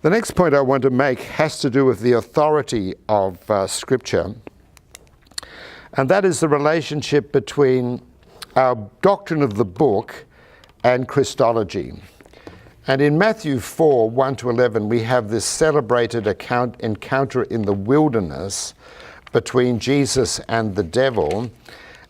The next point I want to make has to do with the authority of Scripture, and that is the relationship between our doctrine of the book and Christology. And in Matthew 4, 1-11, we have this celebrated encounter in the wilderness between Jesus and the devil.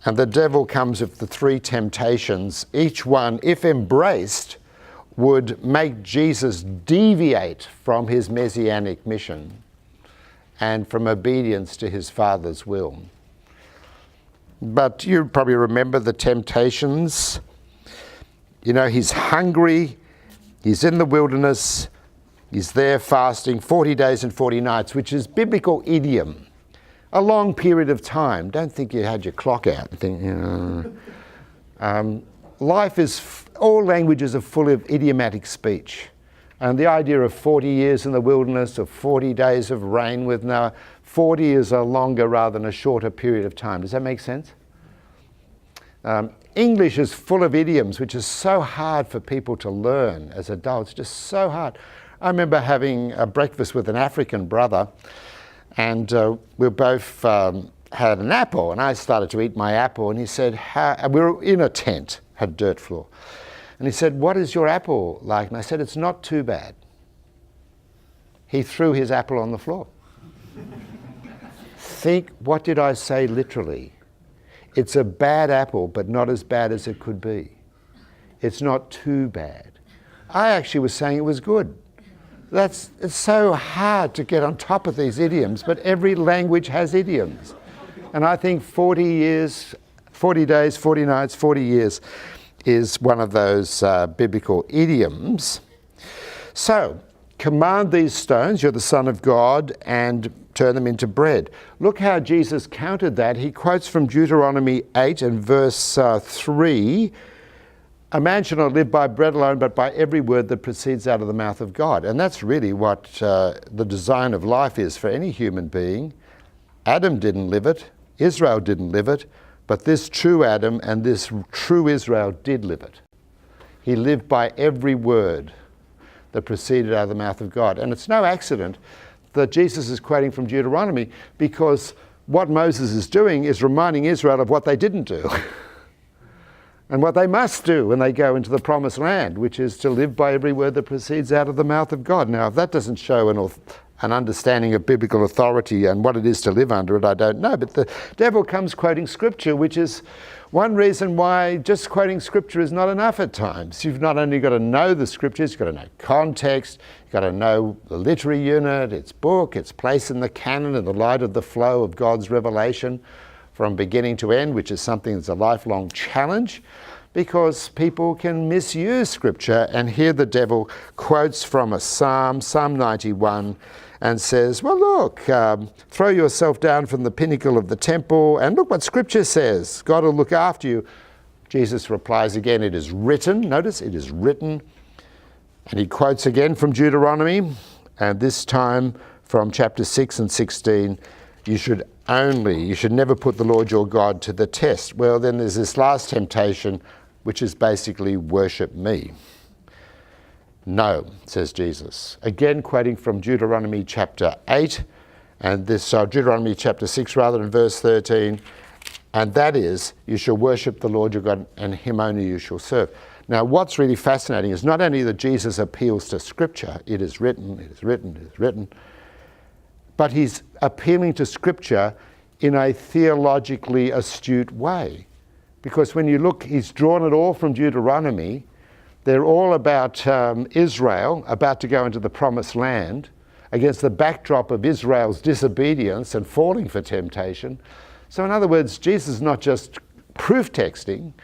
And the devil comes with the three temptations. Each one, if embraced, would make Jesus deviate from his messianic mission and from obedience to his Father's will. But you probably remember the temptations. You know, he's hungry, he's in the wilderness, he's there fasting 40 days and 40 nights, which is biblical idiom. A long period of time. Don't think you had your clock out and think, you know. Life is, all languages are full of idiomatic speech. And the idea of 40 years in the wilderness, of 40 days of rain with Noah, 40 is a longer rather than a shorter period of time. Does that make sense? English is full of idioms, which is so hard for people to learn as adults, just so hard. I remember having a breakfast with an African brother, and we both had an apple, and I started to eat my apple, and he said, we were in a tent, had dirt floor. And he said, "What is your apple like?" And I said, "It's not too bad." He threw his apple on the floor. Think, what did I say literally? It's a bad apple, but not as bad as it could be. It's not too bad. I actually was saying it was good. It's so hard to get on top of these idioms, but every language has idioms. And I think 40 years, 40 days, 40 nights, 40 years is one of those biblical idioms. So, command these stones, you're the Son of God, and turn them into bread. Look how Jesus countered that. He quotes from Deuteronomy 8 and verse 3, "A man shall not live by bread alone, but by every word that proceeds out of the mouth of God." And that's really what the design of life is for any human being. Adam didn't live it, Israel didn't live it, but this true Adam and this true Israel did live it. He lived by every word that proceeded out of the mouth of God. And it's no accident that Jesus is quoting from Deuteronomy, because what Moses is doing is reminding Israel of what they didn't do and what they must do when they go into the promised land, which is to live by every word that proceeds out of the mouth of God. Now, if that doesn't show an understanding of biblical authority and what it is to live under it, I don't know. But the devil comes quoting Scripture, which is one reason why just quoting Scripture is not enough at times. You've not only got to know the Scriptures, you've got to know context, you've got to know the literary unit, its book, its place in the canon, in the light of the flow of God's revelation from beginning to end, which is something that's a lifelong challenge, because people can misuse Scripture. And here the devil quotes from a Psalm 91, and says, well, look, throw yourself down from the pinnacle of the temple, and look what Scripture says. God will look after you. Jesus replies again, it is written. Notice, it is written. And he quotes again from Deuteronomy, and this time from chapter 6 and 16, you should never put the Lord your God to the test. Well, then there's this last temptation, which is basically worship me. No, says Jesus. Again, quoting from Deuteronomy chapter 8, and this Deuteronomy chapter 6 rather, in verse 13, and that is, you shall worship the Lord your God, and him only you shall serve. Now, what's really fascinating is not only that Jesus appeals to Scripture, it is written, it is written, it is written, but he's appealing to Scripture in a theologically astute way. Because when you look, he's drawn it all from Deuteronomy. They're all about Israel about to go into the promised land against the backdrop of Israel's disobedience and falling for temptation. So in other words, Jesus is not just proof texting.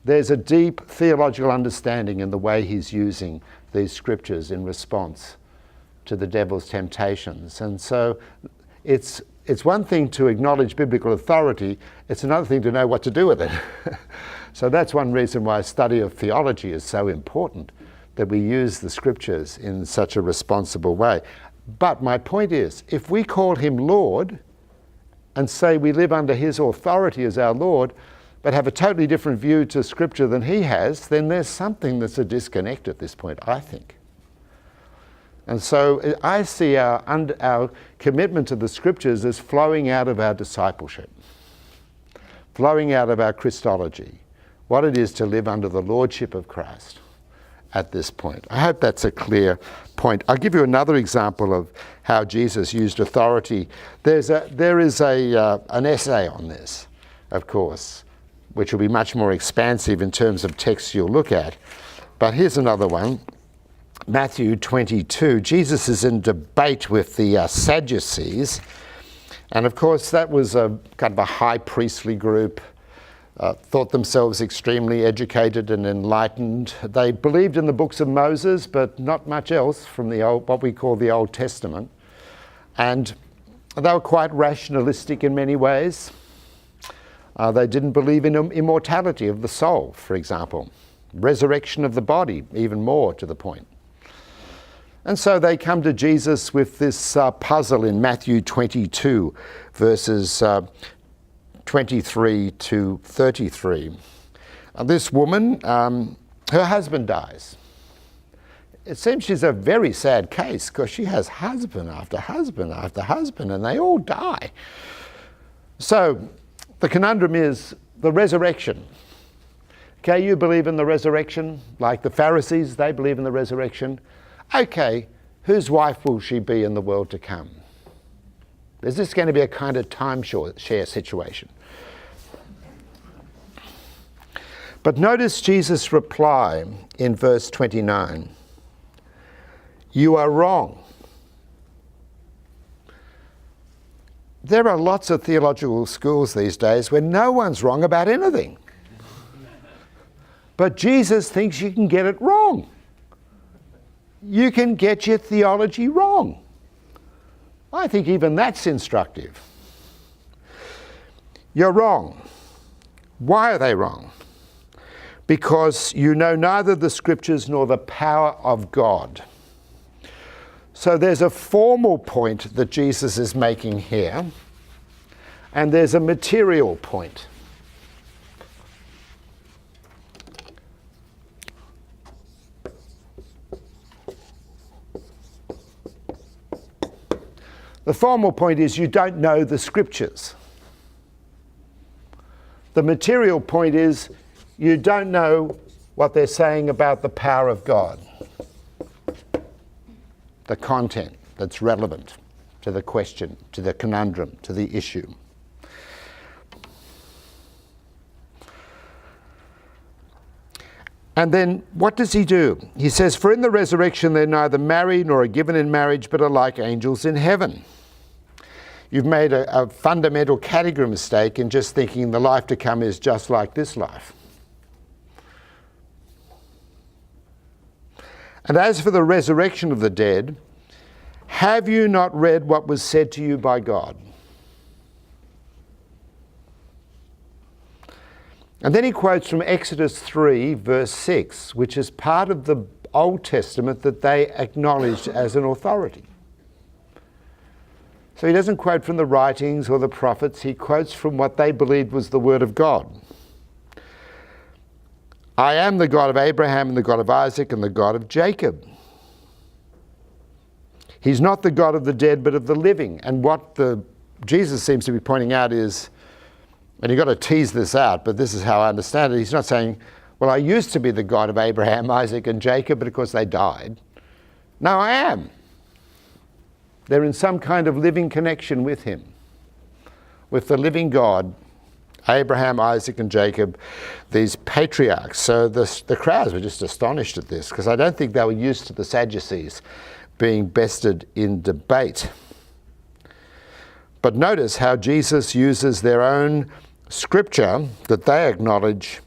There's a deep theological understanding in the way he's using these scriptures in response to the devil's temptations. And so it's one thing to acknowledge biblical authority, it's another thing to know what to do with it. So that's one reason why a study of theology is so important, that we use the scriptures in such a responsible way. But my point is, if we call him Lord and say we live under his authority as our Lord, but have a totally different view to scripture than he has, then there's something that's a disconnect at this point, I think. And so I see our commitment to the Scriptures as flowing out of our discipleship, flowing out of our Christology, what it is to live under the Lordship of Christ at this point. I hope that's a clear point. I'll give you another example of how Jesus used authority. There is an essay on this, of course, which will be much more expansive in terms of texts you'll look at. But here's another one. Matthew 22. Jesus is in debate with the Sadducees. And of course, that was a kind of a high priestly group, thought themselves extremely educated and enlightened. They believed in the books of Moses, but not much else from the what we call the Old Testament. And they were quite rationalistic in many ways. They didn't believe in immortality of the soul, for example. Resurrection of the body, even more to the point. And so they come to Jesus with this puzzle in Matthew 22, verses 23 to 33. This woman, her husband dies. It seems she's a very sad case because she has husband after husband after husband, and they all die. So the conundrum is the resurrection. Okay, you believe in the resurrection, like the Pharisees, they believe in the resurrection. Okay, whose wife will she be in the world to come? Is this going to be a kind of timeshare situation? But notice Jesus' reply in verse 29. You are wrong. There are lots of theological schools these days where no one's wrong about anything. But Jesus thinks you can get it wrong. You can get your theology wrong. I think even that's instructive. You're wrong. Why are they wrong? Because you know neither the Scriptures nor the power of God. So there's a formal point that Jesus is making here, and there's a material point. The formal point is you don't know the Scriptures. The material point is you don't know what they're saying about the power of God. The content that's relevant to the question, to the conundrum, to the issue. And then what does he do? He says, for in the resurrection they're neither married nor are given in marriage, but are like angels in heaven. You've made a fundamental category mistake in just thinking the life to come is just like this life. And as for the resurrection of the dead, have you not read what was said to you by God? And then he quotes from Exodus 3, verse 6, which is part of the Old Testament that they acknowledged as an authority. So he doesn't quote from the writings or the prophets, he quotes from what they believed was the word of God. I am the God of Abraham and the God of Isaac and the God of Jacob. He's not the God of the dead but of the living. And what Jesus seems to be pointing out is, and you've got to tease this out, but this is how I understand it. He's not saying, well, I used to be the God of Abraham, Isaac and Jacob, but of course they died. No, I am. They're in some kind of living connection with him, with the living God, Abraham, Isaac and Jacob, these patriarchs. So the crowds were just astonished at this, because I don't think they were used to the Sadducees being bested in debate. But notice how Jesus uses their own scripture that they acknowledge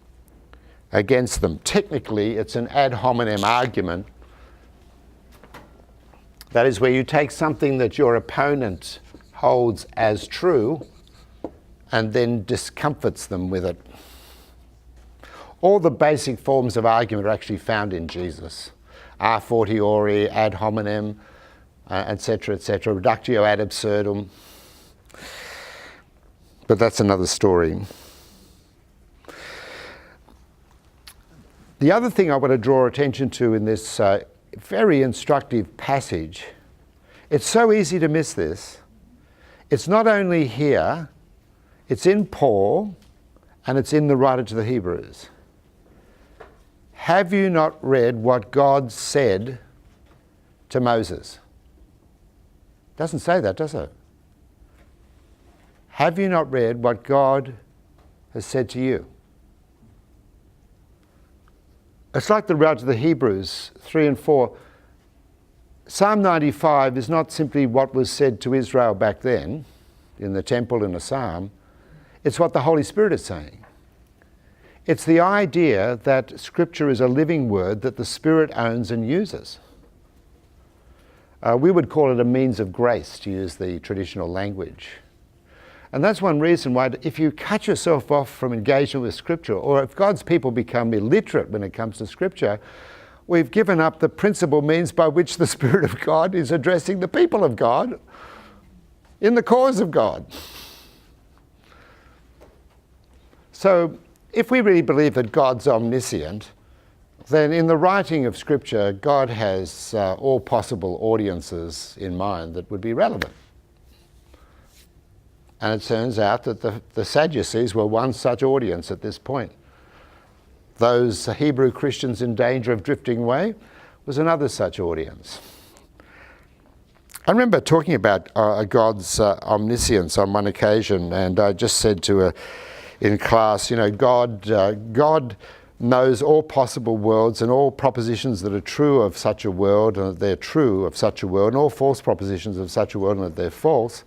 against them. Technically, it's an ad hominem argument. That is where you take something that your opponent holds as true and then discomforts them with it. All the basic forms of argument are actually found in Jesus. A fortiori, ad hominem, etc., reductio ad absurdum. But that's another story. The other thing I want to draw attention to in this very instructive passage. It's so easy to miss this. It's not only here, it's in Paul, and it's in the writer to the Hebrews. Have you not read what God said to Moses? Doesn't say that, does it? Have you not read what God has said to you? It's like the writer to the Hebrews 3 and 4. Psalm 95 is not simply what was said to Israel back then in the temple in a psalm. It's what the Holy Spirit is saying. It's the idea that Scripture is a living word that the Spirit owns and uses. We would call it a means of grace, to use the traditional language. And that's one reason why if you cut yourself off from engagement with Scripture, or if God's people become illiterate when it comes to Scripture, we've given up the principal means by which the Spirit of God is addressing the people of God in the cause of God. So if we really believe that God's omniscient, then in the writing of Scripture, God has all possible audiences in mind that would be relevant. And it turns out that the Sadducees were one such audience at this point. Those Hebrew Christians in danger of drifting away was another such audience. I remember talking about God's omniscience on one occasion, and I just said in class, God knows all possible worlds and all propositions that are true of such a world, and that they're true of such a world, and all false propositions of such a world, and that they're false.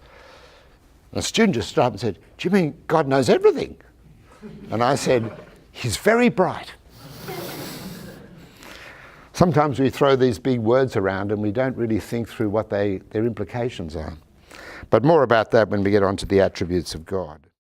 And a student just stood up and said, "Do you mean God knows everything?" And I said, "He's very bright." Sometimes we throw these big words around and we don't really think through what their implications are. But more about that when we get on to the attributes of God.